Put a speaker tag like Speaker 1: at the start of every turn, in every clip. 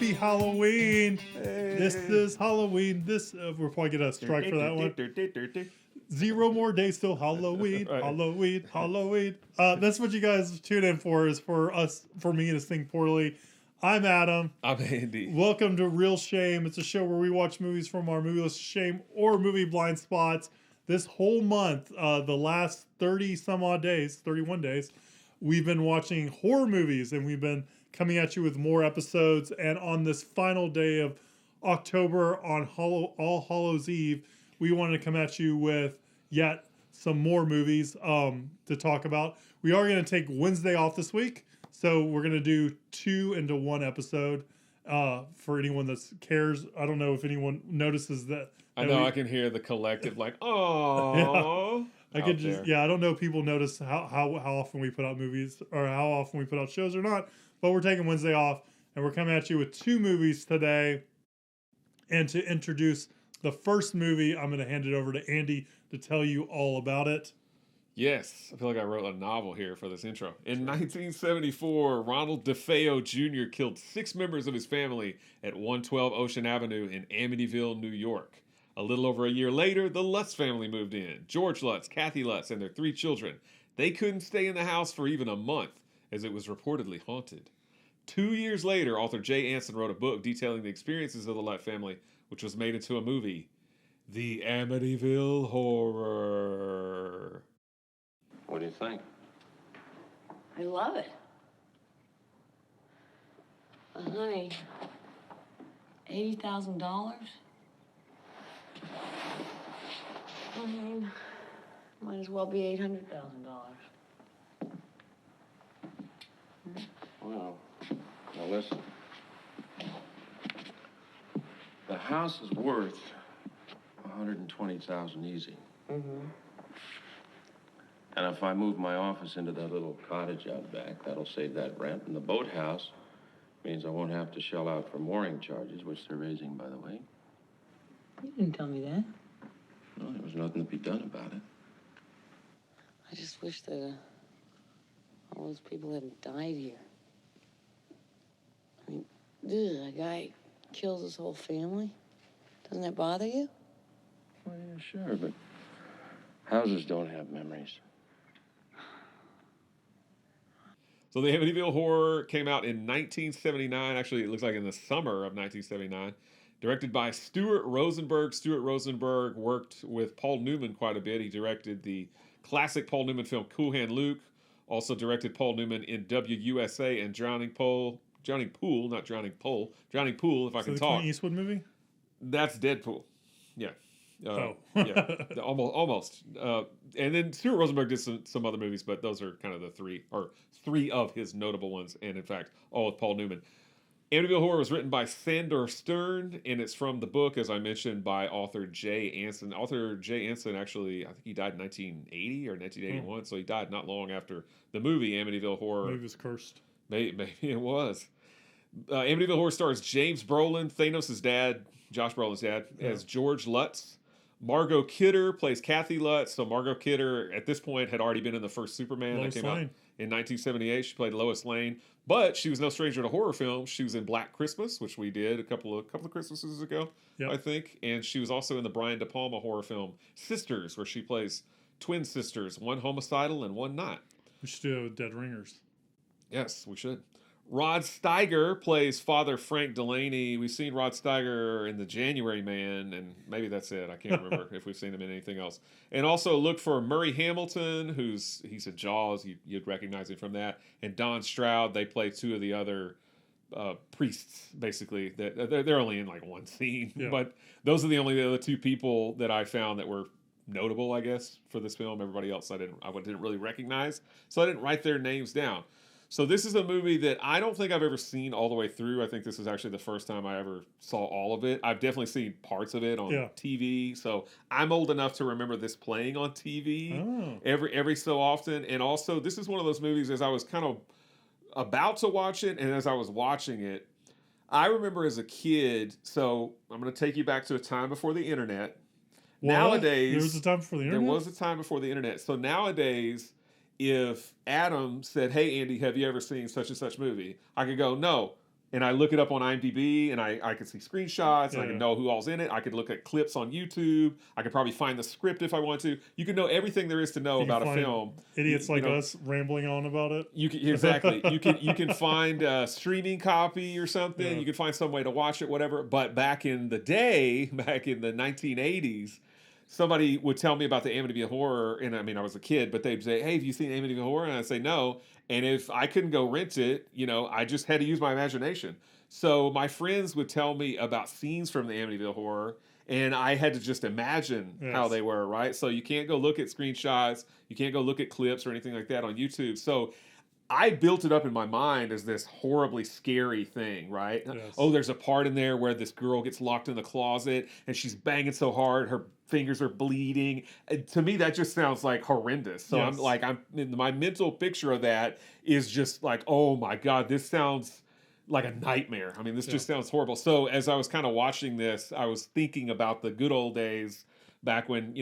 Speaker 1: Happy Halloween. Hey. This is Halloween. We'll probably get a strike for that one. 0 more days till Halloween. Right. Halloween. That's what you guys tune in for, is for me to sing poorly. I'm Adam.
Speaker 2: I'm Andy.
Speaker 1: Welcome to Real Shame. It's a show where we watch movies from our movie list of shame or movie blind spots. This whole month, the last 30 some odd days, 31 days, we've been watching horror movies, and we've been coming at you with more episodes. And on this final day of October, on All Hallows Eve, we wanted to come at you with yet some more movies to talk about. We are going to take Wednesday off this week, so we're going to do 2 into 1 episode for anyone that cares. I don't know if anyone notices that.
Speaker 2: I know, I can hear the collective like, oh.
Speaker 1: Yeah. I don't know if people notice how often we put out movies or how often we put out shows or not, but we're taking Wednesday off, and we're coming at you with 2 movies today. And to introduce the first movie, I'm going to hand it over to Andy to tell you all about it.
Speaker 2: Yes, I feel like I wrote a novel here for this intro. In 1974, Ronald DeFeo Jr. killed 6 members of his family at 112 Ocean Avenue in Amityville, New York. A little over a year later, the Lutz family moved in. George Lutz, Kathy Lutz, and their 3 children. They couldn't stay in the house for even a month, as it was reportedly haunted. 2 years later, author Jay Anson wrote a book detailing the experiences of the Lutz family, which was made into a movie, The Amityville Horror.
Speaker 3: What do you think?
Speaker 4: I love it. Honey, $80,000? I mean, might as well be $800,000.
Speaker 3: Well, now listen. The house is worth $120,000 easy.
Speaker 4: Mm-hmm.
Speaker 3: And if I move my office into that little cottage out back, that'll save that rent. And the boathouse means I won't have to shell out for mooring charges, which they're raising, by the way.
Speaker 4: You didn't tell me that.
Speaker 3: Well, there was nothing to be done about it.
Speaker 4: I just wish that all those people hadn't died here. I mean, a guy kills his whole family. Doesn't that bother you?
Speaker 3: Well, yeah, sure, but houses don't have memories.
Speaker 2: So the Amityville Horror came out in 1979. Actually, it looks like in the summer of 1979. Directed by Stuart Rosenberg. Stuart Rosenberg worked with Paul Newman quite a bit. He directed the classic Paul Newman film Cool Hand Luke. Also directed Paul Newman in WUSA and Drowning Pool, if I can talk.
Speaker 1: The Clint Eastwood movie?
Speaker 2: That's Deadpool. Yeah.
Speaker 1: Yeah,
Speaker 2: almost. And then Stuart Rosenberg did some other movies, but those are kind of the 3 of his notable ones, and in fact, all with Paul Newman. Amityville Horror was written by Sandor Stern, and it's from the book, as I mentioned, by author Jay Anson. Author Jay Anson, actually, I think he died in 1980 or 1981, so he died not long after the movie Amityville Horror.
Speaker 1: Maybe it was cursed.
Speaker 2: Maybe it was. Amityville Horror stars James Brolin, Thanos' dad, Josh Brolin's dad, as George Lutz. Margot Kidder plays Kathy Lutz. So Margot Kidder, at this point, had already been in the first Superman that came out in 1978. She played Lois Lane, but she was no stranger to horror films. She was in Black Christmas, which we did a couple of Christmases ago, I think. And she was also in the Brian De Palma horror film Sisters, where she plays twin sisters, one homicidal and one not.
Speaker 1: We should do Dead Ringers.
Speaker 2: Yes, we should. Rod Steiger plays Father Frank Delaney. We've seen Rod Steiger in The January Man, and maybe that's it. I can't remember if we've seen him in anything else. And also look for Murray Hamilton, he's in Jaws. You'd recognize him from that. And Don Stroud. They play 2 of the other priests, basically. They're only in like one scene. Yeah. But those are the other 2 people that I found that were notable, I guess, for this film. Everybody else I didn't really recognize, so I didn't write their names down. So this is a movie that I don't think I've ever seen all the way through. I think this is actually the first time I ever saw all of it. I've definitely seen parts of it on TV. So I'm old enough to remember this playing on TV every so often. And also, this is one of those movies, as I was kind of about to watch it and as I was watching it, I remember as a kid, so I'm going to take you back to a time before the internet.
Speaker 1: What?
Speaker 2: Nowadays...
Speaker 1: There was a time before the internet?
Speaker 2: There was a time before the internet. So nowadays... If Adam said, hey, Andy, have you ever seen such and such movie? I could go, no, and I look it up on IMDb, and I could see screenshots, and I
Speaker 1: Yeah.
Speaker 2: can know who all's in it. I could look at clips on YouTube. I could probably find the script if I want to. You can know everything there is to know
Speaker 1: You can
Speaker 2: about a
Speaker 1: find
Speaker 2: film.
Speaker 1: idiots
Speaker 2: You
Speaker 1: like
Speaker 2: know,
Speaker 1: us rambling on about it.
Speaker 2: you can, exactly. You can find a streaming copy or something.
Speaker 1: Yeah.
Speaker 2: You can find some way to watch it, whatever. But back in the day, back in the 1980s, somebody would tell me about the Amityville Horror, and I mean I was a kid, but they'd say, "Hey, have you seen Amityville Horror?" And I'd say no. And if I couldn't go rent it, I just had to use my imagination. So my friends would tell me about scenes from the Amityville Horror, and I had to just imagine how
Speaker 1: Yes.
Speaker 2: they were, right? So you can't go look at screenshots, you can't go look at clips or anything like that on YouTube. So I built it up in my mind as this horribly scary thing, right?
Speaker 1: Yes.
Speaker 2: Oh, there's a part in there where this girl gets locked in the closet and she's banging so hard her fingers are bleeding. And to me, that just sounds like horrendous. So
Speaker 1: Yes.
Speaker 2: I'm my mental picture of that is just like, oh my God, this sounds like a nightmare. I mean, this just sounds horrible. So as I was kind of watching this, I was thinking about the good old days back when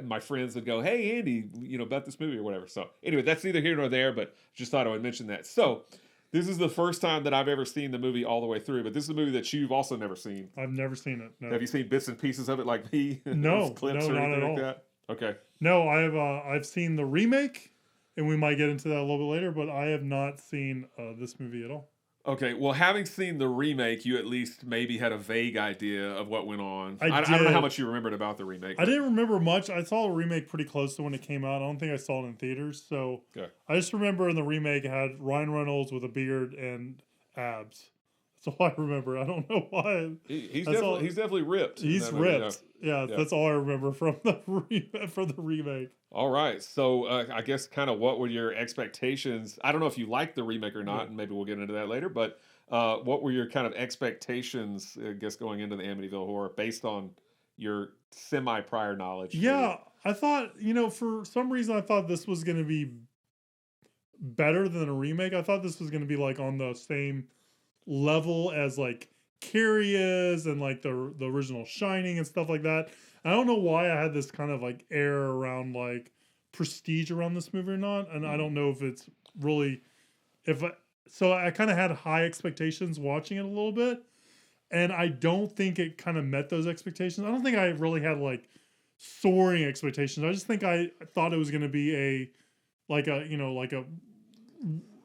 Speaker 2: my friends would go, "Hey Andy, about this movie or whatever." So anyway, that's neither here nor there, but just thought I would mention that. So this is the first time that I've ever seen the movie all the way through, but this is a movie that you've also never seen.
Speaker 1: I've never seen it. No.
Speaker 2: Have you seen bits and pieces of it like me?
Speaker 1: No,
Speaker 2: Clips
Speaker 1: no,
Speaker 2: or
Speaker 1: not
Speaker 2: anything
Speaker 1: at
Speaker 2: like
Speaker 1: all.
Speaker 2: that? Okay.
Speaker 1: No, I've seen the remake, and we might get into that a little bit later. But I have not seen this movie at all.
Speaker 2: Okay, well, having seen the remake, you at least maybe had a vague idea of what went on.
Speaker 1: I
Speaker 2: I don't know how
Speaker 1: did.
Speaker 2: much you remembered about the remake.
Speaker 1: I didn't remember much. I saw the remake pretty close to when it came out. I don't think I saw it in theaters. So
Speaker 2: Okay.
Speaker 1: I just remember in the remake it had Ryan Reynolds with a beard and abs. That's all I remember. I don't know why.
Speaker 2: He's
Speaker 1: That's all-
Speaker 2: definitely ripped. in
Speaker 1: He's
Speaker 2: that movie, yeah.
Speaker 1: ripped. Yeah,
Speaker 2: Yeah.
Speaker 1: that's all I remember from the remake.
Speaker 2: All right. So I guess kind of what were your expectations? I don't know if you liked the remake or not,
Speaker 1: Yeah.
Speaker 2: and maybe we'll get into that later. But what were your kind of expectations, I guess, going into the Amityville Horror based on your semi-prior knowledge?
Speaker 1: Yeah, I thought, for some reason, I thought this was going to be better than a remake. I thought this was going to be like on the same level as like Carrie is and like the original Shining and stuff like that. I don't know why I had this kind of like air around like prestige around this movie or not, and I don't know if it's really so I kind of had high expectations watching it a little bit, and I don't think it kind of met those expectations. I don't think I really had like soaring expectations. I just think I thought it was going to be a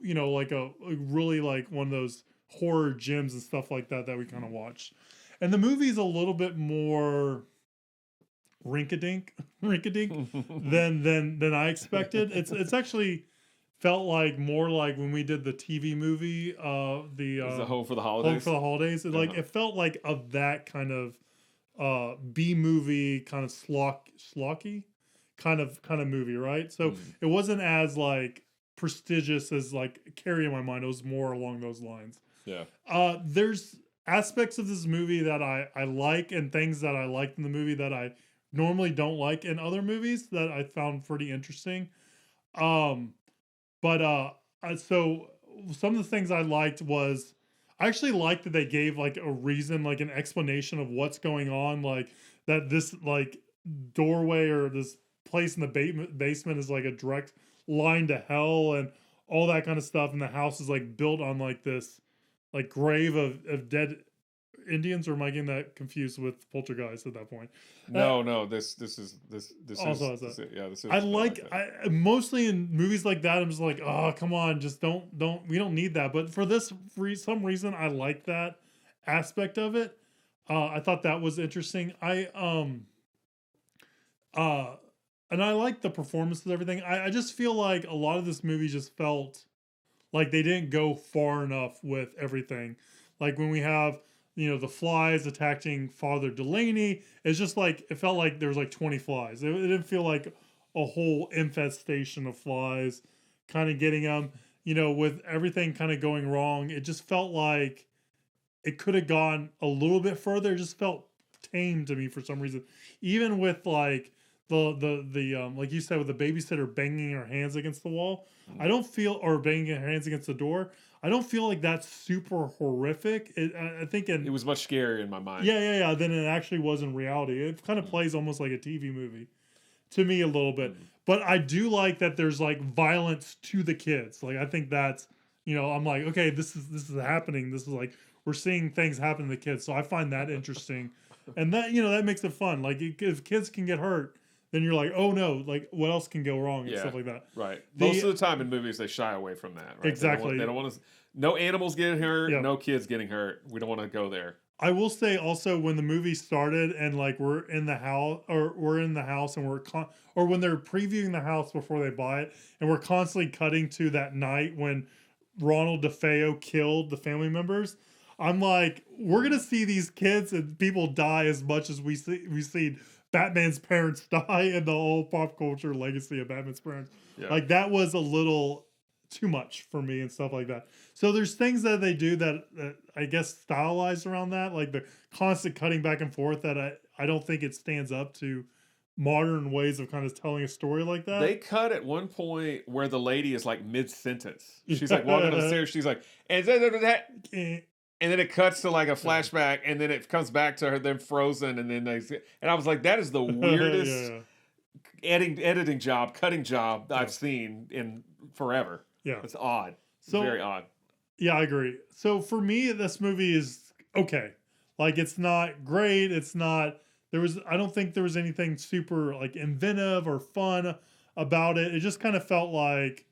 Speaker 1: really like one of those horror gems and stuff like that we kind of watched. And the movie's a little bit more rink-a-dink than I expected. It's actually felt like more like when we did the TV movie,
Speaker 2: Is it Home for the Holidays?
Speaker 1: Home for the Holidays. It felt like of that kind of B movie, kind of schlocky kind of movie, right? So it wasn't as like prestigious as like Carrie in my mind. It was more along those lines.
Speaker 2: Yeah.
Speaker 1: There's aspects of this movie that I like, and things that I liked in the movie that I normally don't like in other movies that I found pretty interesting. So some of the things I liked was I actually liked that they gave like a reason, like an explanation of what's going on, like that this like doorway or this place in the basement is like a direct line to hell and all that kind of stuff, and the house is like built on like this like grave of dead Indians, or am I getting that confused with Poltergeist at that point?
Speaker 2: No, this is
Speaker 1: Also
Speaker 2: is
Speaker 1: has that.
Speaker 2: yeah, this is
Speaker 1: I like
Speaker 2: that.
Speaker 1: I mostly in movies like that I'm just like, oh come on, just don't we don't need that. But for this, for some reason I like that aspect of it. I thought that was interesting. And I like the performances and everything. I just feel like a lot of this movie just felt like they didn't go far enough with everything. Like when we have, the flies attacking Father Delaney, it's just like, it felt like there was like 20 flies. It didn't feel like a whole infestation of flies kind of getting them, with everything kind of going wrong. It just felt like it could have gone a little bit further. It just felt tame to me for some reason. Even with like the like you said, with the babysitter banging her hands against the wall, I don't feel, or banging her hands against the door, I don't feel like that's super horrific. I think
Speaker 2: It was much scarier in my mind.
Speaker 1: yeah, than it actually was in reality. It kind of plays almost like a TV movie to me a little bit. But I do like that there's like violence to the kids. Like I think that's I'm like, okay, this is happening. This is like we're seeing things happen to the kids. So I find that interesting, and that that makes it fun. Like if kids can get hurt, then you're like, oh no, like what else can go wrong and stuff like that.
Speaker 2: Right. Most of the time in movies, they shy away from that. Right?
Speaker 1: Exactly.
Speaker 2: They don't want to. No animals getting hurt.
Speaker 1: Yep.
Speaker 2: No kids getting hurt. We don't want to go there.
Speaker 1: I will say also when the movie started and like we're in the house or and or when they're previewing the house before they buy it and we're constantly cutting to that night when Ronald DeFeo killed the family members. I'm like, we're gonna see these kids and people die as much as we've seen Batman's parents die in the whole pop culture legacy of Batman's parents.
Speaker 2: Yeah.
Speaker 1: Like that was a little too much for me and stuff like that. So there's things that they do that I guess stylized around that, like the constant cutting back and forth that I don't think it stands up to modern ways of kind of telling a story like that.
Speaker 2: They cut at one point where the lady is like mid-sentence. She's like walking up the stairs. She's like, and then it cuts to like a flashback, and then it comes back to her them frozen, and then and I was like, that is the weirdest editing job, cutting job I've seen in forever.
Speaker 1: Yeah,
Speaker 2: it's odd. It's
Speaker 1: so,
Speaker 2: very odd.
Speaker 1: Yeah, I agree. So for me, this movie is okay. Like it's not great. It's not. I don't think there was anything super like inventive or fun about it. It just kind of felt like,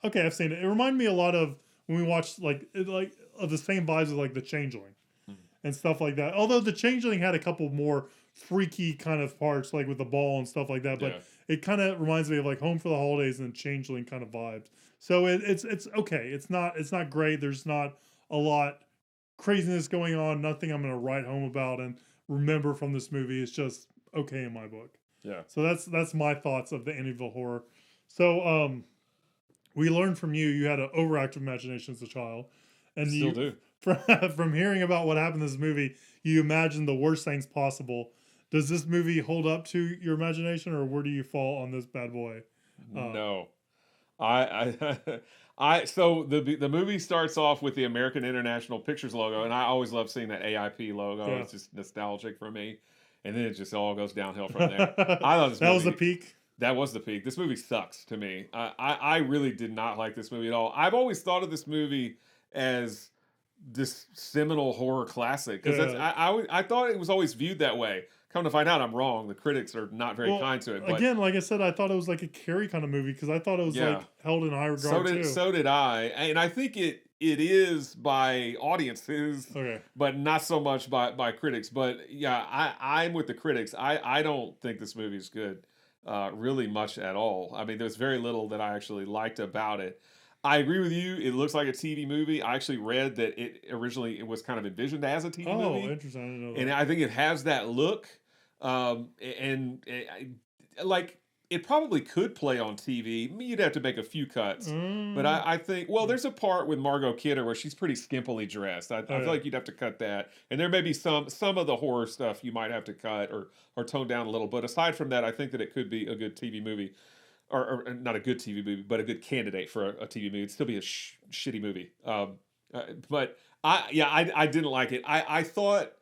Speaker 1: okay, I've seen it. It reminded me a lot of when we watched of the same vibes as like The Changeling and stuff like that. Although The Changeling had a couple more freaky kind of parts, like with the ball and stuff like that. But it kind of reminds me of like Home for the Holidays and Changeling kind of vibes. So it's okay. It's not great. There's not a lot craziness going on. Nothing I'm going to write home about and remember from this movie. It's just okay in my book.
Speaker 2: Yeah. So
Speaker 1: that's my thoughts of the Amityville Horror. So we learned from you. You had an overactive imagination as a child, and
Speaker 2: still do.
Speaker 1: From hearing about what happened in this movie, you imagine the worst things possible. Does this movie hold up to your imagination, or where do you fall on this bad boy?
Speaker 2: No, so the movie starts off with the American International Pictures logo, and I always love seeing that AIP logo. Yeah. It's just nostalgic for me, and then it just all goes downhill from there. I love this movie.
Speaker 1: That was the peak.
Speaker 2: That was the peak. This movie sucks to me. I really did not like this movie at all. I've always thought of this movie as this seminal horror classic because I thought it was always viewed that way. Come to find out, I'm wrong. The critics are not very kind to it. But
Speaker 1: again, like I said, I thought it was like a Carrie kind of movie because I thought it was like held in high regard too.
Speaker 2: So did I, and I think it is by audiences, but not so much by critics. But yeah, I'm with the critics. I don't think this movie is good, really much at all. I mean, there's very little that I actually liked about it. I agree with you. It looks like a TV movie. I actually read that it was kind of envisioned as a TV movie.
Speaker 1: Oh, interesting. I didn't know that.
Speaker 2: And I think it has that look. Like it probably could play on TV. I mean, you'd have to make a few cuts. But I think, there's a part with Margot Kidder where she's pretty skimpily dressed. I feel like you'd have to cut that. And there may be some of the horror stuff you might have to cut or tone down a little. But aside from that, I think that it could be a good TV movie. Or not a good TV movie, but a good candidate for a TV movie. It'd still be a shitty movie. But I didn't like it. I thought,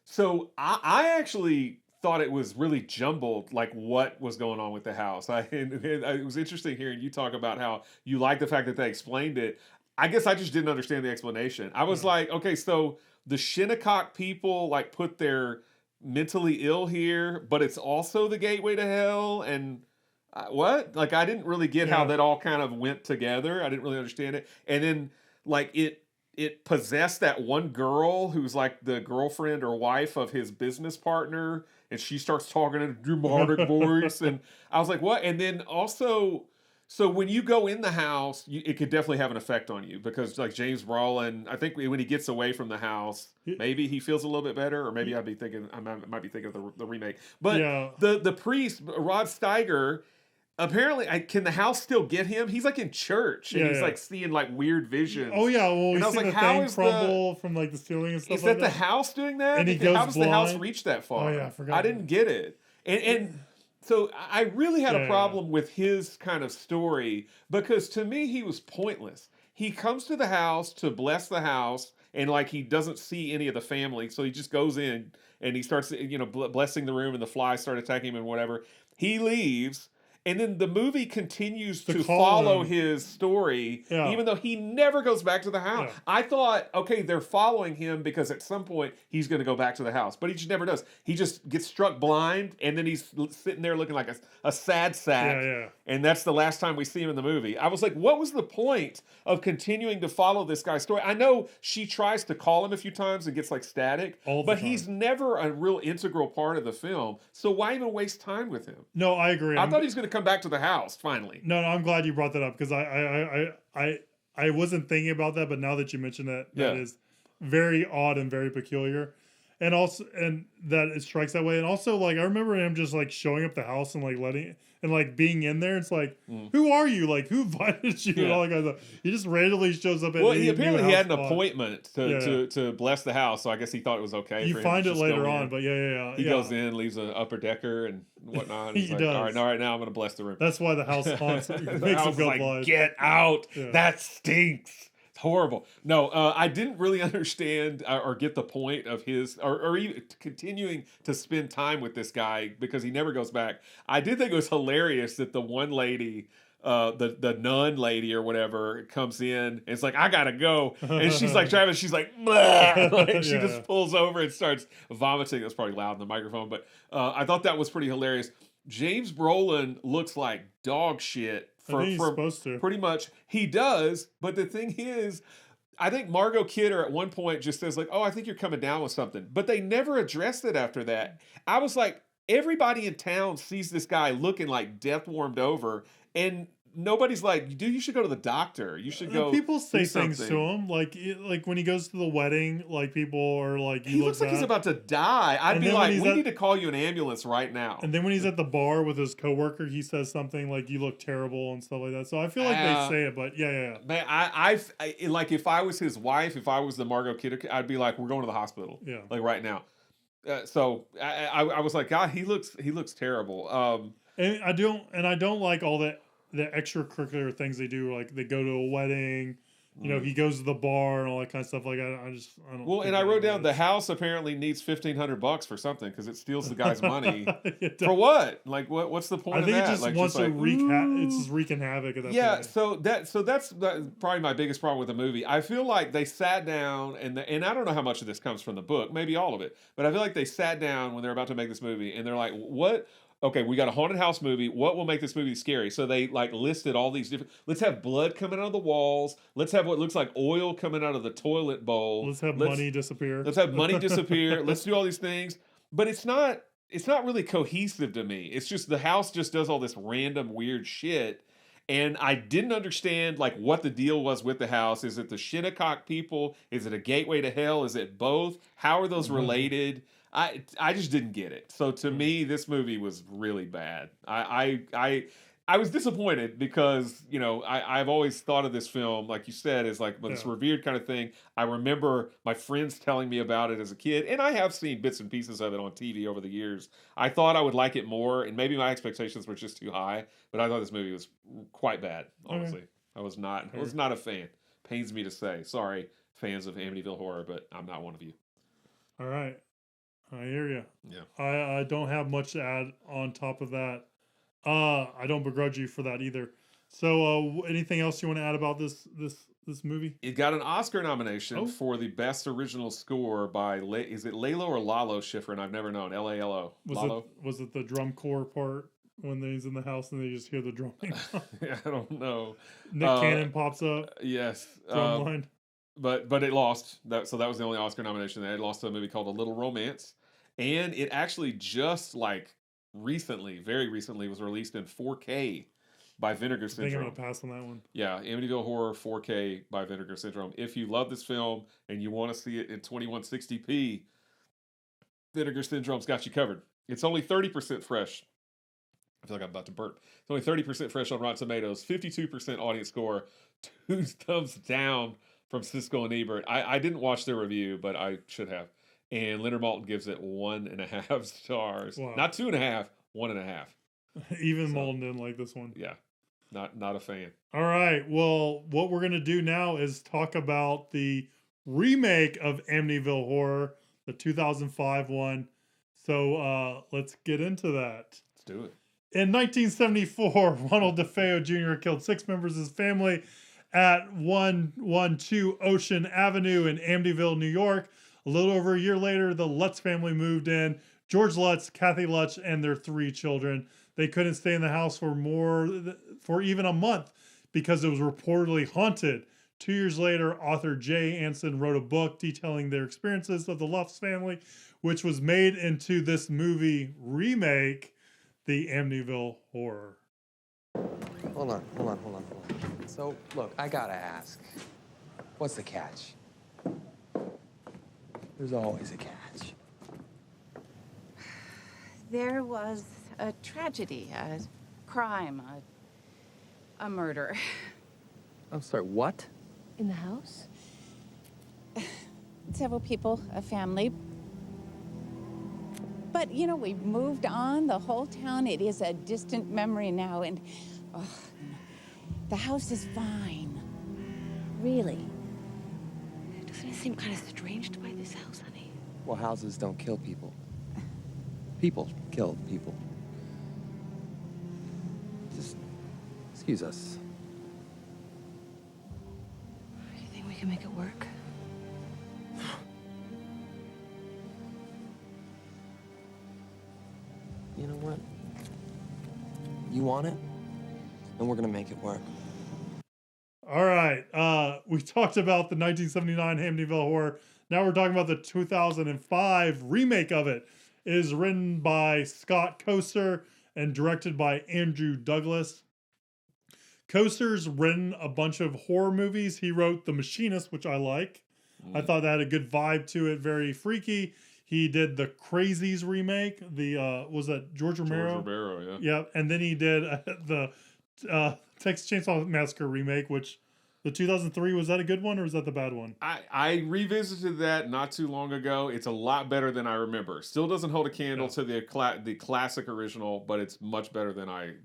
Speaker 2: so I actually thought it was really jumbled, like what was going on with the house. It was interesting hearing you talk about how you like the fact that they explained it. I guess I just didn't understand the explanation. I was like, okay, so the Shinnecock people like put their mentally ill here, but it's also the gateway to hell and... what? Like, I didn't really get how that all kind of went together. I didn't really understand it. And then, like, it possessed that one girl who's, like, the girlfriend or wife of his business partner, and she starts talking in a demonic voice, and I was like, what? And then also, so when you go in the house, it could definitely have an effect on you, because, like, James Brolin, I think when he gets away from the house, maybe he feels a little bit better, or maybe I might be thinking of the remake. But the priest, Rod Steiger... Apparently, can the house still get him? He's like in church, and he's like seeing like weird visions.
Speaker 1: Oh yeah, well,
Speaker 2: and I was like, how is
Speaker 1: crumble from like the ceiling and stuff?
Speaker 2: Is that the house doing that?
Speaker 1: And he goes
Speaker 2: how does
Speaker 1: blind?
Speaker 2: The house reach that far?
Speaker 1: Oh yeah, I forgot.
Speaker 2: I didn't get it, and so I really had a problem with his kind of story because to me he was pointless. He comes to the house to bless the house, and like he doesn't see any of the family, so he just goes in and he starts blessing the room, and the flies start attacking him and whatever. He leaves. And then the movie continues
Speaker 1: To
Speaker 2: to
Speaker 1: call
Speaker 2: follow
Speaker 1: him.
Speaker 2: his story,
Speaker 1: Yeah.
Speaker 2: even though he never goes back to the house.
Speaker 1: Yeah.
Speaker 2: I thought, okay, they're following him because at some point he's going to go back to the house, but he just never does. He just gets struck blind, and then he's sitting there looking like a sad sack.
Speaker 1: Yeah.
Speaker 2: And that's the last time we see him in the movie. I was like, what was the point of continuing to follow this guy's story? I know she tries to call him a few times and gets like static,
Speaker 1: All the
Speaker 2: but
Speaker 1: time.
Speaker 2: he's never a real integral part of the film. So why even waste time with him?
Speaker 1: No, I agree.
Speaker 2: I thought he was going to come back to the house finally.
Speaker 1: No, I'm glad you brought that up because I wasn't thinking about that, but now that you mentioned that, that
Speaker 2: Yeah.
Speaker 1: is very odd and very peculiar, and also and that it strikes that way. And also, like I remember him just like showing up the house and like letting and like being in there. It's like, who are you? Like who invited you? And all that kind of stuff. He just randomly shows up. At
Speaker 2: Well,
Speaker 1: any
Speaker 2: he
Speaker 1: new
Speaker 2: apparently he
Speaker 1: house
Speaker 2: had an
Speaker 1: spot.
Speaker 2: appointment to bless the house, so I guess he thought it was okay.
Speaker 1: You
Speaker 2: for him
Speaker 1: find
Speaker 2: to
Speaker 1: it
Speaker 2: just
Speaker 1: later
Speaker 2: go
Speaker 1: on,
Speaker 2: in.
Speaker 1: but yeah.
Speaker 2: He goes in, leaves an upper decker and whatnot. And
Speaker 1: He
Speaker 2: he's like,
Speaker 1: does.
Speaker 2: all right, now I'm going to bless the room.
Speaker 1: That's why the house haunts. It
Speaker 2: The
Speaker 1: makes him
Speaker 2: house
Speaker 1: go
Speaker 2: is like,
Speaker 1: blind.
Speaker 2: get out.
Speaker 1: Yeah.
Speaker 2: That stinks. It's horrible. No, I didn't really understand or get the point of his, or even continuing to spend time with this guy because he never goes back. I did think it was hilarious that the one lady, the nun lady or whatever, comes in and it's like, I gotta go, and she's like driving, she's like, "Bleh." Like, she
Speaker 1: Yeah.
Speaker 2: just pulls over and starts vomiting. That's probably loud in the microphone, but I thought that was pretty hilarious. James Brolin looks like dog shit
Speaker 1: I think he's supposed to.
Speaker 2: pretty much. He does, but the thing is, I think Margot Kidder at one point just says like, "Oh, I think you're coming down with something," but they never addressed it after that. I was like, everybody in town sees this guy looking like death warmed over, and nobody's like, "Dude, you should go to the doctor. You should go."
Speaker 1: People say
Speaker 2: do
Speaker 1: things to
Speaker 2: something."
Speaker 1: him like when he goes to the wedding, like people are like,
Speaker 2: He looks like he's about to die. I'd
Speaker 1: And
Speaker 2: be
Speaker 1: then when
Speaker 2: like,
Speaker 1: he's
Speaker 2: "We
Speaker 1: at-
Speaker 2: need to call you an ambulance right now."
Speaker 1: And then when he's at the bar with his coworker, he says something like, "You look terrible" and stuff like that. So I feel like they say it, but yeah.
Speaker 2: Man, I like if I was his wife, if I was the Margot Kidder, I'd be like, "We're going to the hospital,
Speaker 1: Yeah.
Speaker 2: like right now." So I was like, God, he looks terrible.
Speaker 1: And I don't like all the extracurricular things they do. Like they go to a wedding, he goes to the bar and all that kind of stuff. Like I don't.
Speaker 2: Well,
Speaker 1: think
Speaker 2: and I
Speaker 1: that
Speaker 2: wrote down the
Speaker 1: matters.
Speaker 2: house apparently needs $1,500 for something because it steals the guy's money.
Speaker 1: It
Speaker 2: For
Speaker 1: does.
Speaker 2: what? Like what's the point
Speaker 1: I
Speaker 2: of
Speaker 1: think
Speaker 2: that?
Speaker 1: it just
Speaker 2: Like,
Speaker 1: wants to
Speaker 2: like,
Speaker 1: wreak.
Speaker 2: ooh.
Speaker 1: It's just wreaking havoc at that
Speaker 2: Yeah,
Speaker 1: point.
Speaker 2: so that's probably my biggest problem with the movie. I feel like they sat down and I don't know how much of this comes from the book, maybe all of it, but I feel like they sat down when they're about to make this movie and they're like, what? Okay, we got a haunted house movie. What will make this movie scary? So they like listed all these different. Let's have blood coming out of the walls. Let's have what looks like oil coming out of the toilet bowl.
Speaker 1: Let's have money disappear.
Speaker 2: Let's have money disappear. Let's do all these things. But it's not really cohesive to me. It's just the house just does all this random weird shit. And I didn't understand like what the deal was with the house. Is it the Shinnecock people? Is it a gateway to hell? Is it both? How are those related? I just didn't get it. So to me, this movie was really bad. I was disappointed because I've always thought of this film, like you said, as like this revered kind of thing. I remember my friends telling me about it as a kid, and I have seen bits and pieces of it on TV over the years. I thought I would like it more, and maybe my expectations were just too high. But I thought this movie was quite bad. Honestly, I was not a fan. Pains me to say, sorry, fans of Amityville Horror, but I'm not one of you.
Speaker 1: All right. I hear you.
Speaker 2: Yeah.
Speaker 1: I don't have much to add on top of that. I don't begrudge you for that either. So, anything else you want to add about this movie?
Speaker 2: It got an Oscar nomination
Speaker 1: Oh.
Speaker 2: for the best original score by is it Lalo or Lalo Schifrin? I've never known. Lalo. Lalo.
Speaker 1: Was it the drum corps part when he's in the house and they just hear the drumming?
Speaker 2: I don't know.
Speaker 1: Nick Cannon pops up.
Speaker 2: Yes.
Speaker 1: Drum line.
Speaker 2: But it lost. So that was the only Oscar nomination. It lost to a movie called A Little Romance, and it actually just like very recently, was released in 4K by Vinegar
Speaker 1: I think I'm
Speaker 2: Syndrome.
Speaker 1: gonna pass on that one.
Speaker 2: Yeah, Amityville Horror 4K by Vinegar Syndrome. If you love this film and you want to see it in 2160p, Vinegar Syndrome's got you covered. It's only 30% fresh. I feel like I'm about to burp. It's only 30% fresh on Rotten Tomatoes, 52% audience score, 2 thumbs down from Siskel and Ebert. I didn't watch their review, but I should have. And Leonard Maltin gives it 1.5 stars.
Speaker 1: Wow.
Speaker 2: Not 2.5, 1.5.
Speaker 1: Even
Speaker 2: So-
Speaker 1: Malden didn't like this one.
Speaker 2: Yeah, not a fan.
Speaker 1: All right. Well, what we're gonna do now is talk about the remake of Amityville Horror, the 2005 one. So let's get into that.
Speaker 2: Let's do it.
Speaker 1: In 1974, Ronald DeFeo Jr. killed 6 members of his family at 112 Ocean Avenue in Amityville, New York. A little over a year later, the Lutz family moved in. George Lutz, Kathy Lutz, and their 3 children. They couldn't stay in the house for even a month because it was reportedly haunted. 2 years later, author Jay Anson wrote a book detailing their experiences of the Lutz family, which was made into this movie remake, The Amityville Horror.
Speaker 5: Hold on. So, look, I gotta ask, what's the catch? There's always a catch.
Speaker 6: There was a tragedy, a crime, a murder.
Speaker 5: I'm sorry, what?
Speaker 7: In the house?
Speaker 6: Several people, a family. But, you know, we've moved on. The whole town, it is a distant memory now. And the house is fine.
Speaker 7: Really? Doesn't it seem kind of strange by this house, honey?
Speaker 5: Well, houses don't kill people. People kill people. Just excuse us.
Speaker 7: You think we can make it work?
Speaker 5: You know what? You want it, and we're gonna make it work.
Speaker 1: All right. We talked about the 1979 Amityville Horror. Now we're talking about the 2005 remake of it. It is written by Scott Koster and directed by Andrew Douglas. Koster's written a bunch of horror movies. He wrote The Machinist, which I like. I thought that had a good vibe to it, very freaky. He did the Crazies remake. Was that George Romero?
Speaker 2: George Romero, yeah.
Speaker 1: Yeah, and then he did the Texas Chainsaw Massacre remake, which the 2003, was that a good one or was that the bad one?
Speaker 2: I revisited that not too long ago. It's a lot better than I remember. Still doesn't hold a candle to the classic original, but it's much better than I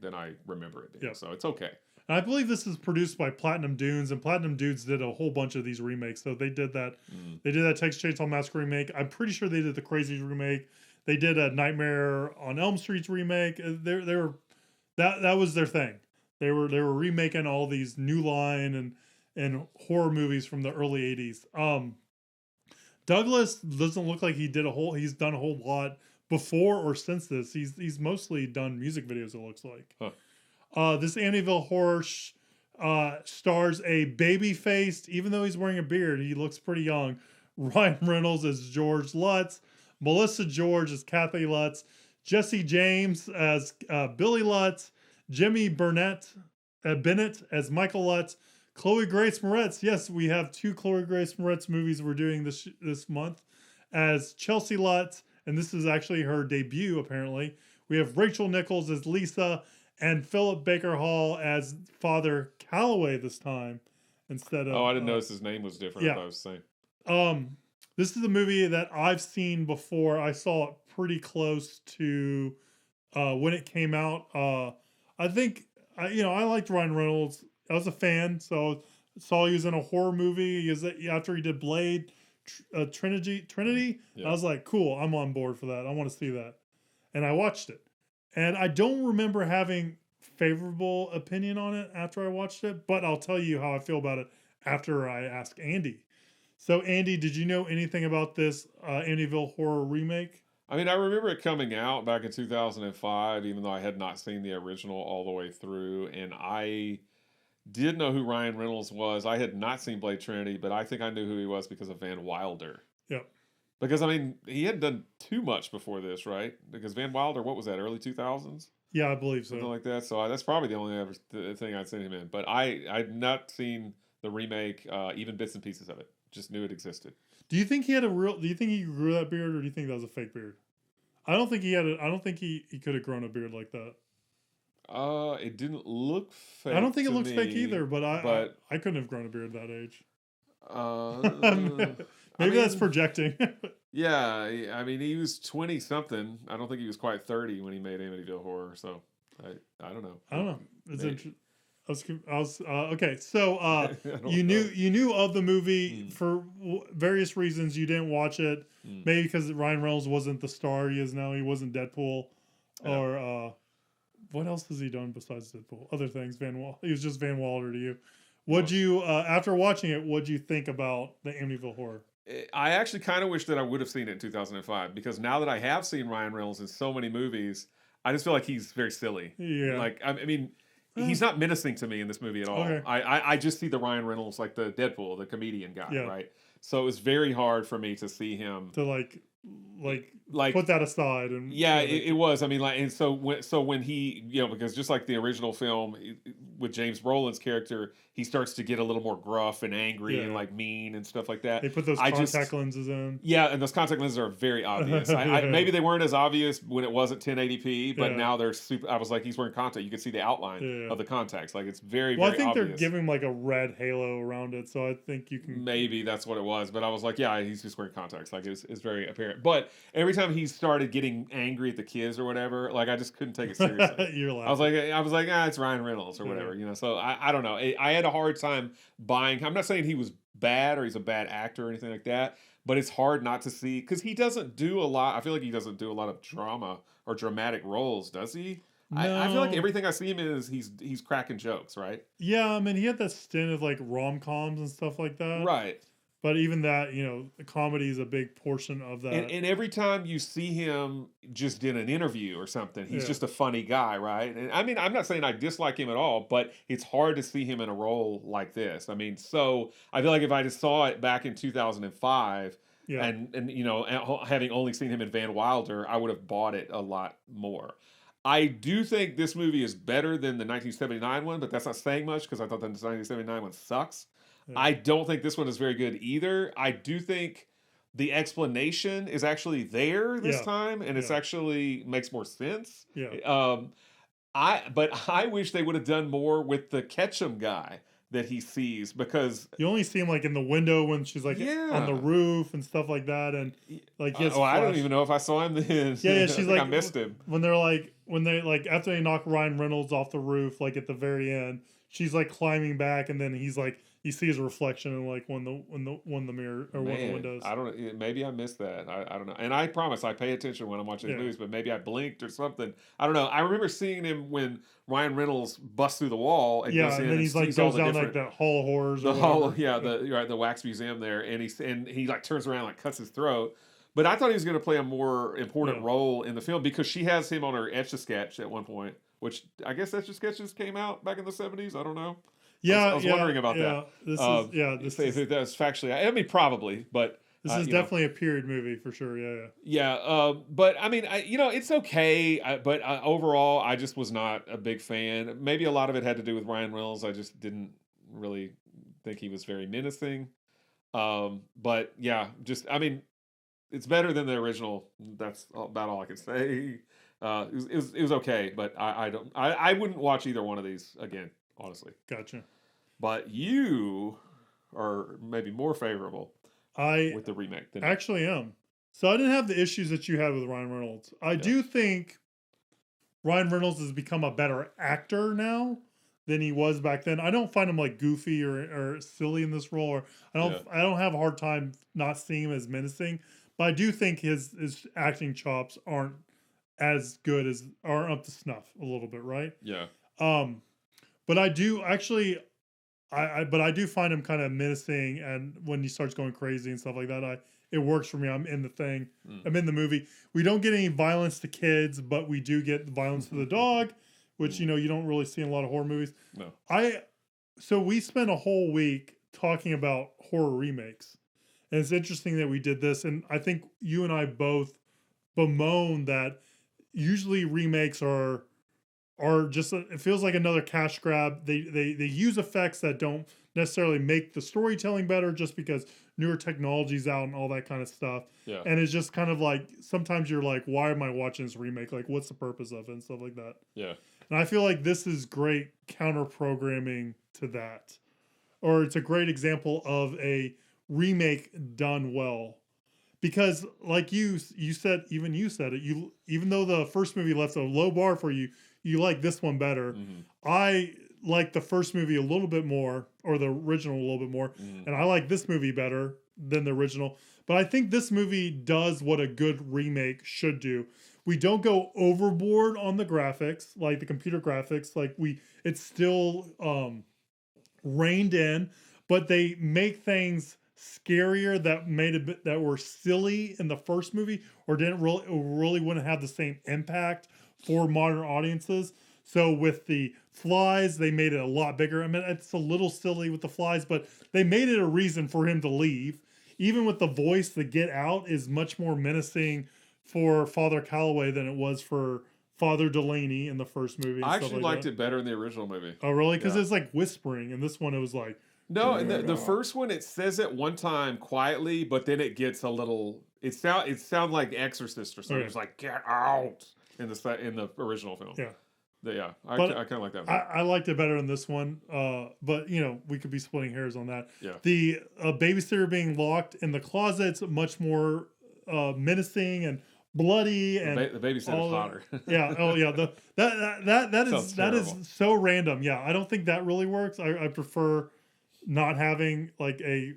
Speaker 2: remember it being.
Speaker 1: Yeah.
Speaker 2: So it's okay.
Speaker 1: And I believe this is produced by Platinum Dunes, and Platinum Dunes did a whole bunch of these remakes. So they did that. They did that Texas Chainsaw Massacre remake. I'm pretty sure they did the Crazies remake. They did a Nightmare on Elm Street's remake. They were that was their thing. They were remaking all these New Line and horror movies from the early 80s. Douglas doesn't look like he's done a whole lot before or since this. He's mostly done music videos, it looks like.
Speaker 2: Huh.
Speaker 1: This Amityville Horror stars a baby-faced, even though he's wearing a beard, he looks pretty young. Ryan Reynolds as George Lutz, Melissa George as Kathy Lutz, Jesse James as Billy Lutz, Jimmy Bennett as Michael Lutz, Chloe Grace Moretz. Yes, we have 2 Chloe Grace Moretz movies we're doing this month as Chelsea Lutz, and this is actually her debut, apparently. We have Rachel Nichols as Lisa, and Philip Baker Hall as Father Calloway this time instead of.
Speaker 2: Oh, I didn't notice his name was different.
Speaker 1: Yeah.
Speaker 2: I was saying.
Speaker 1: This is a movie that I've seen before. I saw it pretty close to when it came out. I think I liked Ryan Reynolds. I was a fan, so saw he was in a horror movie. After he did Blade, Trinity.
Speaker 2: Yeah.
Speaker 1: I was like, cool, I'm on board for that. I want to see that, and I watched it. And I don't remember having favorable opinion on it after I watched it, but I'll tell you how I feel about it after I ask Andy. So, Andy, did you know anything about this Amityville Horror remake?
Speaker 2: I mean, I remember it coming out back in 2005, even though I had not seen the original all the way through. And I did know who Ryan Reynolds was. I had not seen Blade Trinity, but I think I knew who he was because of Van Wilder.
Speaker 1: Yep.
Speaker 2: Because, I mean, he hadn't done too much before this, right? Because Van Wilder, what was that, early 2000s?
Speaker 1: Yeah, I believe so.
Speaker 2: Something like that. So that's probably the only thing I'd seen him in. But I'd not seen the remake, even bits and pieces of it. Just knew it existed.
Speaker 1: Do you think he grew that beard, or do you think that was a fake beard? I don't think he could have grown a beard like that.
Speaker 2: It didn't look fake.
Speaker 1: I don't think it looks
Speaker 2: me,
Speaker 1: fake either, but I couldn't have grown a beard that age. Maybe that's projecting.
Speaker 2: Yeah, I mean, he was 20 something. I don't think he was quite 30 when he made Amityville Horror. So I don't know.
Speaker 1: I don't know. It's interesting. I was okay. So you knew of the movie for various reasons. You didn't watch it, maybe because Ryan Reynolds wasn't the star he is now. He wasn't Deadpool or what else has he done besides Deadpool? Other things, he was just Van Wilder to you. What'd you, after watching it, what'd you think about the Amityville Horror?
Speaker 2: I actually kind of wish that I would have seen it in 2005 because now that I have seen Ryan Reynolds in so many movies, I just feel like he's very silly.
Speaker 1: Yeah.
Speaker 2: Like, I mean, he's not menacing to me in this movie at all.
Speaker 1: Okay.
Speaker 2: I just see the Ryan Reynolds, like the Deadpool, the comedian guy, right? So it was very hard for me to see him.
Speaker 1: To like put that aside. And
Speaker 2: it was. I mean, like, and so when he, because just like the original film with James Brolin's character, he starts to get a little more gruff and angry and like mean and stuff like that.
Speaker 1: They put those contact lenses in.
Speaker 2: Yeah, and those contact lenses are very obvious. Maybe they weren't as obvious when it wasn't 1080p, but now they're super. I was like, he's wearing contact. You can see the outline of the contacts. Like, it's very, very obvious.
Speaker 1: I think they're giving like a red halo around it, so I think you can.
Speaker 2: Maybe that's what it was, but I was like, yeah, he's just wearing contacts. Like, it's very apparent. But every time he started getting angry at the kids or whatever, like, I just couldn't take it seriously.
Speaker 1: You're laughing.
Speaker 2: I was like, it's Ryan Reynolds or whatever, So I don't know. I had a hard time buying. I'm not saying he was bad or he's a bad actor or anything like that, but it's hard not to see because he doesn't do a lot. I feel like he doesn't do a lot of drama or dramatic roles, does he? No. I feel like everything I see him in is he's cracking jokes, right?
Speaker 1: Yeah, I mean, he had that stint of like rom-coms and stuff like that,
Speaker 2: right?
Speaker 1: But even that, the comedy is a big portion of that.
Speaker 2: And every time you see him just in an interview or something, he's just a funny guy, right? And I mean, I'm not saying I dislike him at all, but it's hard to see him in a role like this. I mean, so I feel like if I just saw it back in 2005 and having only seen him in Van Wilder, I would have bought it a lot more. I do think this movie is better than the 1979 one, but that's not saying much because I thought the 1979 one sucks. Yeah. I don't think this one is very good either. I do think the explanation is actually there this time, and it's actually makes more sense.
Speaker 1: Yeah.
Speaker 2: But I wish they would have done more with the Ketchum guy that he sees because
Speaker 1: you only see him like in the window when she's like on the roof and stuff like that, and like
Speaker 2: I don't even know if I saw him then.
Speaker 1: Yeah, she's like
Speaker 2: I missed him
Speaker 1: when they after they knock Ryan Reynolds off the roof, like at the very end, she's like climbing back, and then he's like. You see his reflection in like one of the mirror or one of the windows.
Speaker 2: I don't know. Maybe I missed that. I don't know. And I promise I pay attention when I'm watching movies, but maybe I blinked or something. I don't know. I remember seeing him when Ryan Reynolds busts through the wall and goes in,
Speaker 1: and then he's like goes down like the Hall of Horrors.
Speaker 2: The wax museum there, and he like turns around and like cuts his throat. But I thought he was going to play a more important role in the film because she has him on her Etch-a-Sketch at one point, which I guess Etch-a-Sketches came out back in the 70s. I don't know.
Speaker 1: Yeah,
Speaker 2: I was wondering about that.
Speaker 1: This is
Speaker 2: that's factually. I mean, probably, but
Speaker 1: this is definitely a period movie for sure.
Speaker 2: Yeah. But I mean, it's okay. But overall, I just was not a big fan. Maybe a lot of it had to do with Ryan Reynolds. I just didn't really think he was very menacing. But yeah, I mean, it's better than the original. That's about all I can say. It was okay, but I wouldn't watch either one of these again. Honestly.
Speaker 1: Gotcha.
Speaker 2: But you are maybe more favorable with the remake than
Speaker 1: actually am. So I didn't have the issues that you had with Ryan Reynolds. I do think Ryan Reynolds has become a better actor now than he was back then. I don't find him like goofy or silly in this role, or I don't have a hard time not seeing him as menacing. But I do think his acting chops aren't as good aren't up to snuff a little bit, right?
Speaker 2: Yeah.
Speaker 1: But I do actually, I do find him kind of menacing, and when he starts going crazy and stuff like that, it works for me. I'm in the thing. I'm in the movie. We don't get any violence to kids, but we do get violence to the dog, which you don't really see in a lot of horror movies.
Speaker 2: No.
Speaker 1: So we spent a whole week talking about horror remakes, and it's interesting that we did this, and I think you and I both bemoan that usually remakes are just it feels like another cash grab. They use effects that don't necessarily make the storytelling better just because newer technology's out and all that kind of stuff.
Speaker 2: Yeah.
Speaker 1: And it's just kind of like sometimes you're like, why am I watching this remake? Like, what's the purpose of it and stuff like that.
Speaker 2: Yeah.
Speaker 1: And I feel like this is great counter programming to that, or it's a great example of a remake done well. Because like you said it, even though the first movie left a low bar for you, you like this one better. Mm-hmm. I like the first movie a little bit more, or the original a little bit more, and I like this movie better than the original. But I think this movie does what a good remake should do, we don't go overboard on the graphics, like the computer graphics. Like it's still reined in, but they make things scarier that were silly in the first movie or didn't really wouldn't have the same impact for modern audiences. So with the flies, they made it a lot bigger. I mean, it's a little silly with the flies, but they made it a reason for him to leave. Even with the voice, the Get Out is much more menacing for Father Calloway than it was for Father Delaney in the first movie.
Speaker 2: I actually liked it better in the original movie.
Speaker 1: Oh, really? Because it's like whispering, and this one it was like...
Speaker 2: No, and the first one, it says it one time quietly, but then it gets a little... It sounds like Exorcist or something.
Speaker 1: Okay.
Speaker 2: It's like, get out! In the original film.
Speaker 1: Yeah.
Speaker 2: I kind of like that one.
Speaker 1: I liked it better in this one, but we could be splitting hairs on that.
Speaker 2: Yeah.
Speaker 1: The babysitter being locked in the closet's much more menacing and bloody, and
Speaker 2: the babysitter's hotter.
Speaker 1: Yeah. Oh yeah. That is so random. Yeah. I don't think that really works. I prefer not having like a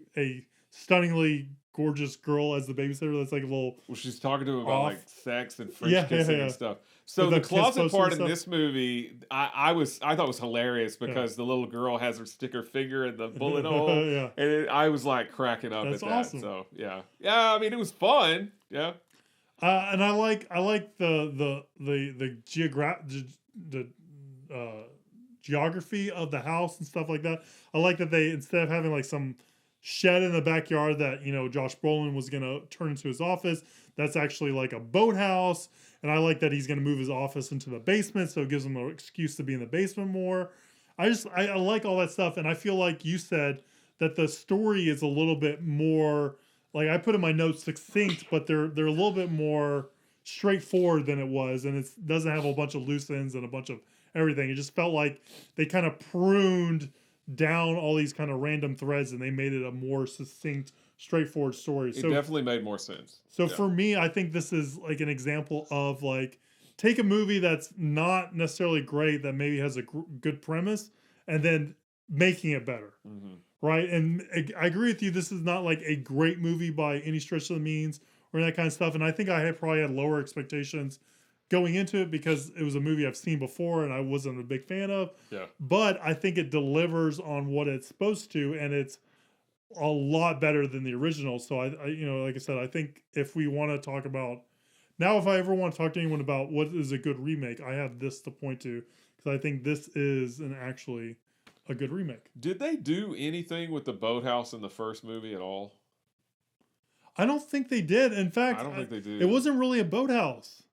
Speaker 1: stunningly gorgeous girl as the babysitter. That's like a little.
Speaker 2: Well, she's talking to him about like sex and French
Speaker 1: Yeah,
Speaker 2: kissing
Speaker 1: yeah.
Speaker 2: and stuff. So
Speaker 1: With
Speaker 2: the
Speaker 1: the kiss
Speaker 2: closet
Speaker 1: poster
Speaker 2: part
Speaker 1: and
Speaker 2: in
Speaker 1: stuff.
Speaker 2: this movie, I thought was hilarious because the little girl has her stick her finger in the bullet hole,
Speaker 1: Yeah.
Speaker 2: and I was like cracking up
Speaker 1: That's
Speaker 2: at that.
Speaker 1: awesome.
Speaker 2: So yeah. I mean, it was fun. Yeah.
Speaker 1: And I like the geography of the house and stuff like that. I like that they, instead of having like some shed in the backyard that Josh Brolin was gonna turn into his office, that's actually like a boathouse. And I like that he's gonna move his office into the basement, so it gives him an excuse to be in the basement more. I like all that stuff, and I feel like you said that the story is a little bit more, like I put in my notes, succinct, but they're a little bit more straightforward than it was, and it doesn't have a bunch of loose ends and a bunch of everything. It just felt like they kind of pruned down all these kind of random threads, and they made it a more succinct, straightforward story.
Speaker 2: It definitely made more sense.
Speaker 1: So for me, I think this is like an example of like, take a movie that's not necessarily great, that maybe has a good premise, and then making it better.
Speaker 2: Mm-hmm.
Speaker 1: Right. And I agree with you. This is not like a great movie by any stretch of the means or that kind of stuff. And I think I probably had lower expectations going into it because it was a movie I've seen before and I wasn't a big fan of.
Speaker 2: Yeah.
Speaker 1: But I think it delivers on what it's supposed to, and it's a lot better than the original. So I like I said, I think if we want to talk about now, if I ever want to talk to anyone about what is a good remake, I have this to point to, because I think this is actually a good remake.
Speaker 2: Did they do anything with the boathouse in the first movie at all?
Speaker 1: I don't think they did. In fact,
Speaker 2: I don't think they did.
Speaker 1: It wasn't really a boathouse.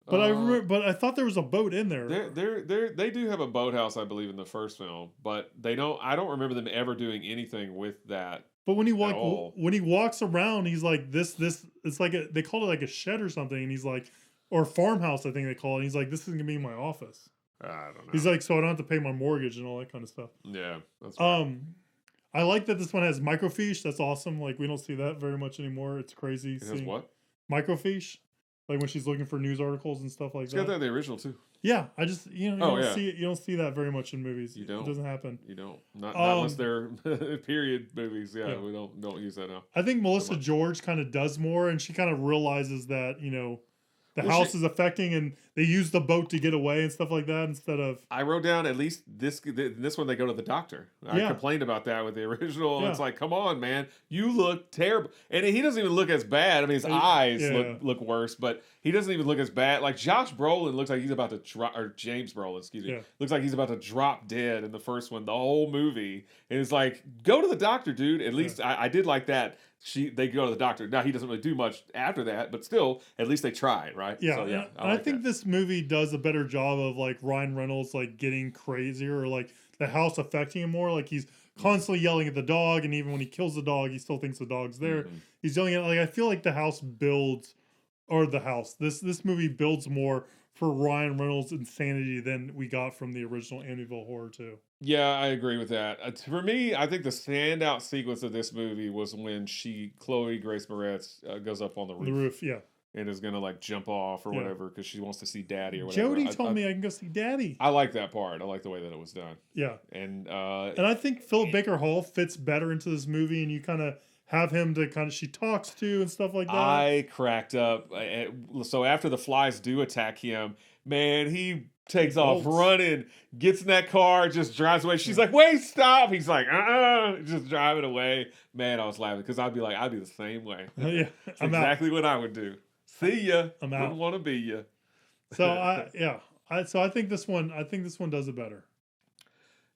Speaker 1: But I remember, but I thought there was a boat in there.
Speaker 2: They do have a boathouse, I believe, in the first film, but they don't. I don't remember them ever doing anything with that.
Speaker 1: But when he walks around, he's like this. It's like they call it like a shed or something, and he's like, or farmhouse, I think they call it. And he's like, this is gonna be my office.
Speaker 2: I don't know.
Speaker 1: He's like, so I don't have to pay my mortgage and all that kind of stuff.
Speaker 2: Yeah, that's right.
Speaker 1: I like that this one has microfiche. That's awesome. Like, we don't see that very much anymore. It's crazy.
Speaker 2: It has what?
Speaker 1: Microfiche. Like when she's looking for news articles and stuff like
Speaker 2: It's
Speaker 1: that.
Speaker 2: got that in the original too.
Speaker 1: Yeah, I just you don't see that very much in movies.
Speaker 2: You don't.
Speaker 1: It doesn't happen.
Speaker 2: You don't. Not unless they're period movies. Yeah, we don't use that now.
Speaker 1: I think Melissa George kind of does more, and she kind of realizes that the house is affecting, and they use the boat to get away and stuff like that instead of.
Speaker 2: I wrote down at least this one they go to the doctor. I complained about that with the original. Yeah. It's like, come on, man, you look terrible, and he doesn't even look as bad. I mean, his eyes look worse, but he doesn't even look as bad. Like Josh Brolin looks like he's about to drop, or James Brolin, excuse me, looks like he's about to drop dead in the first one, the whole movie. And it's like, go to the doctor, dude. At least I did like that. They go to the doctor. Now he doesn't really do much after that, but still, at least they tried, right?
Speaker 1: Yeah,
Speaker 2: so, yeah.
Speaker 1: I think this movie does a better job of like Ryan Reynolds like getting crazier, or like the house affecting him more. Like he's constantly yelling at the dog, and even when he kills the dog, he still thinks the dog's there. Mm-hmm. He's yelling at like, I feel like this movie builds more for Ryan Reynolds' insanity than we got from the original Amityville Horror 2.
Speaker 2: Yeah, I agree with that. For me, I think the standout sequence of this movie was when Chloe Grace Moretz goes up on the roof.
Speaker 1: The roof, yeah.
Speaker 2: And is going to like jump off or whatever because she wants to see Daddy or whatever.
Speaker 1: Jody told me I can go see Daddy.
Speaker 2: I like that part. I like the way that it was done.
Speaker 1: Yeah.
Speaker 2: And
Speaker 1: I think Philip Baker Hall fits better into this movie, and you kind of have him to kind of she talks to and stuff like that.
Speaker 2: I cracked up. So after the flies do attack him, man, he takes off
Speaker 1: bolts.
Speaker 2: running, gets in that car, just drives away. She's like, "Wait, stop!" He's like, just driving away. Man, I was laughing because I'd be the same way.
Speaker 1: Yeah,
Speaker 2: It's
Speaker 1: I'm
Speaker 2: exactly what I would do. See ya.
Speaker 1: I'm out.
Speaker 2: Wouldn't want to be ya.
Speaker 1: So I think this one does it better.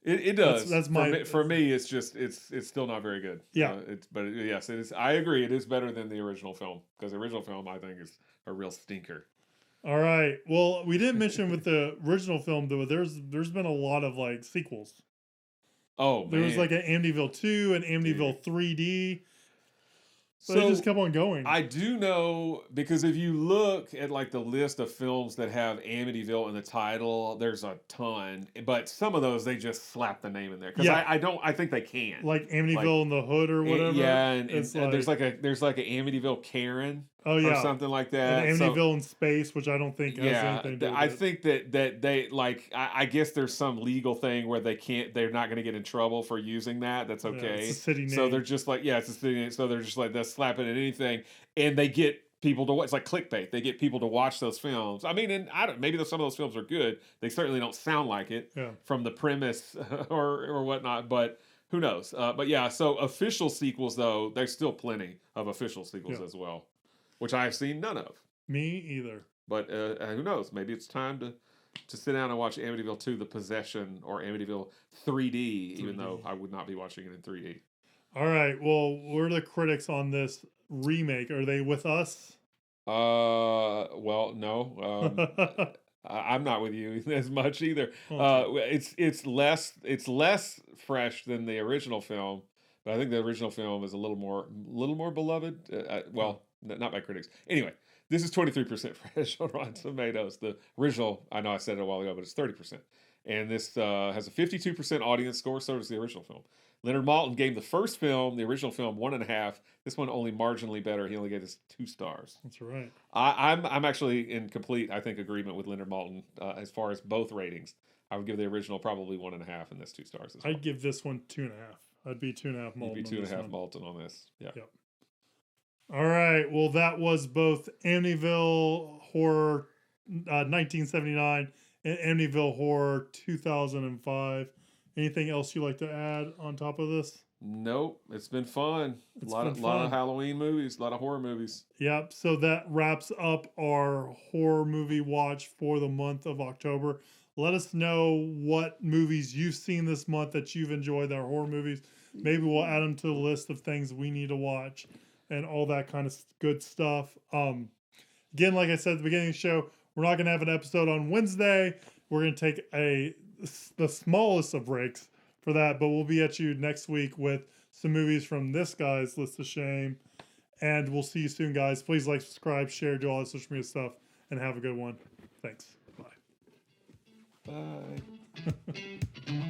Speaker 2: It does.
Speaker 1: That's
Speaker 2: for me. It's just it's still not very good.
Speaker 1: Yeah.
Speaker 2: Yes, it is. I agree. It is better than the original film because the original film I think is a real stinker.
Speaker 1: All right. Well, we didn't mention with the original film though. There's been a lot of like sequels.
Speaker 2: Oh man,
Speaker 1: There was like an Amityville 2 and Amityville 3D. So they just kept on going.
Speaker 2: I do know because if you look at like the list of films that have Amityville in the title, there's a ton. But some of those they just slap the name in there because
Speaker 1: Yeah.
Speaker 2: I think they can.
Speaker 1: like Amityville in the Hood or whatever.
Speaker 2: Yeah, and
Speaker 1: It's
Speaker 2: there's like an Amityville Karen.
Speaker 1: Oh yeah,
Speaker 2: or something like that.
Speaker 1: And
Speaker 2: So-
Speaker 1: Amityville in space, which I don't think has anything to do with
Speaker 2: I
Speaker 1: it.
Speaker 2: think that they like I guess there's some legal thing where they're not going to get in trouble for using that. That's
Speaker 1: Yeah,
Speaker 2: okay.
Speaker 1: it's a city
Speaker 2: So
Speaker 1: name.
Speaker 2: they're just like it's a city name. So they're just like that's slapping at anything, and they get people to watch. It's like clickbait. They get people to watch those films. I mean, and maybe some of those films are good. They certainly don't sound like it
Speaker 1: Yeah.
Speaker 2: from the premise or whatnot, but. Who knows? But yeah, so official sequels, though, there's still plenty of official sequels
Speaker 1: Yeah.
Speaker 2: as well, which I've seen none of.
Speaker 1: Me either.
Speaker 2: But who knows? Maybe it's time to sit down and watch Amityville 2, The Possession, or Amityville 3D, even though I would not be watching it in 3D.
Speaker 1: All right. Well, we're the critics on this remake. Are they with us?
Speaker 2: Well, no. I'm not with you as much either.
Speaker 1: Okay.
Speaker 2: It's less fresh than the original film, but I think the original film is a little more beloved. Not by critics. Anyway, this is 23% fresh on Rotten Tomatoes. The original, I know I said it a while ago, but it's 30%. And this has a 52% audience score. So does the original film. Leonard Maltin gave the first film, the original film, 1.5. This one only marginally better. He only gave this 2 stars.
Speaker 1: That's right.
Speaker 2: I'm actually in complete, I think, agreement with Leonard Maltin as far as both ratings. I would give the original probably 1.5, and this 2 stars as well.
Speaker 1: I'd give this one 2.5. I'd be 2.5 Maltin.
Speaker 2: You'd be
Speaker 1: on this
Speaker 2: 2.5
Speaker 1: one.
Speaker 2: Maltin on this. Yeah.
Speaker 1: Yep. All right. Well, that was both Amityville Horror 1979 and Amityville Horror 2005. Anything else you like to add on top of this?
Speaker 2: Nope. It's been fun.
Speaker 1: It's
Speaker 2: A lot
Speaker 1: been
Speaker 2: of
Speaker 1: fun.
Speaker 2: Halloween movies, a lot of horror movies.
Speaker 1: Yep. So that wraps up our horror movie watch for the month of October. Let us know what movies you've seen this month that you've enjoyed, that are horror movies. Maybe we'll add them to the list of things we need to watch and all that kind of good stuff. Again, like I said at the beginning of the show, we're not going to have an episode on Wednesday. We're going to take the smallest of breaks for that, but we'll be at you next week with some movies from this guy's list of shame. And we'll see you soon, guys. Please like, subscribe, share, do all that social media stuff, and have a good one. Thanks. Bye.
Speaker 2: Bye.